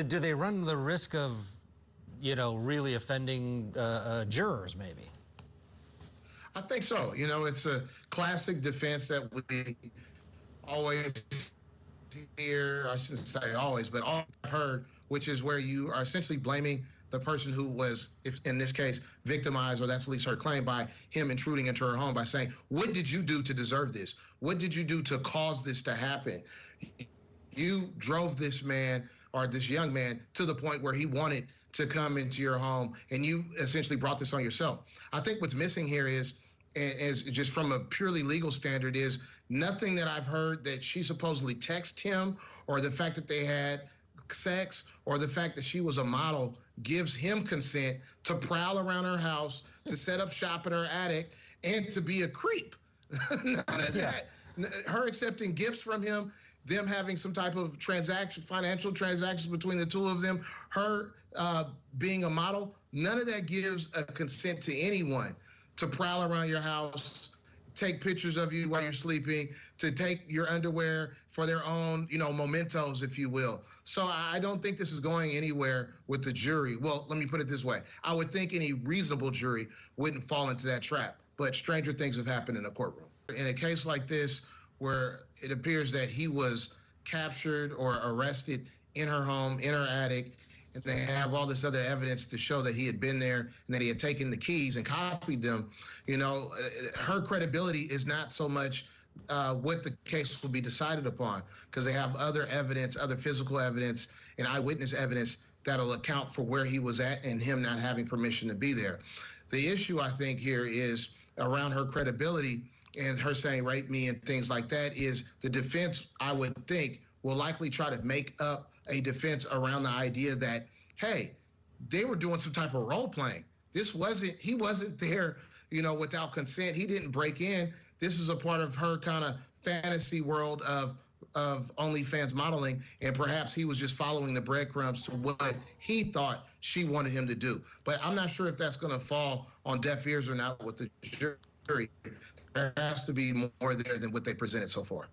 Do they run the risk of, really offending jurors, maybe? I think so. It's a classic defense that we always hear. I shouldn't say always, but all I've heard, which is where you are essentially blaming the person who was, if in this case, victimized, or that's at least her claim, by him intruding into her home, by saying, what did you do to deserve this? What did you do to cause this to happen? You drove this man, or this young man, to the point where he wanted to come into your home, and you essentially brought this on yourself. I think what's missing here is just from a purely legal standard, is nothing that I've heard that she supposedly texted him, or the fact that they had sex, or the fact that she was a model gives him consent to prowl around her house, to set up shop in her attic, and to be a creep. None of that. Her accepting gifts from him, them having some type of financial transactions between the two of them, her being a model, none of that gives a consent to anyone to prowl around your house, take pictures of you while you're sleeping, to take your underwear for their own, mementos, if you will. So I don't think this is going anywhere with the jury. Well, let me put it this way. I would think any reasonable jury wouldn't fall into that trap, but stranger things have happened in a courtroom. In a case like this, where it appears that he was captured or arrested in her home, in her attic, and they have all this other evidence to show that he had been there and that he had taken the keys and copied them, her credibility is not so much what the case will be decided upon, because they have other evidence, other physical evidence and eyewitness evidence that'll account for where he was at and him not having permission to be there. The issue, I think, here is around her credibility and her saying rape me and things like that, is the defense, I would think, will likely try to make up a defense around the idea that, hey, they were doing some type of role playing. He wasn't there, without consent. He didn't break in. This is a part of her kind of fantasy world of OnlyFans modeling, and perhaps he was just following the breadcrumbs to what he thought she wanted him to do. But I'm not sure if that's going to fall on deaf ears or not with the jury. There has to be more there than what they presented so far.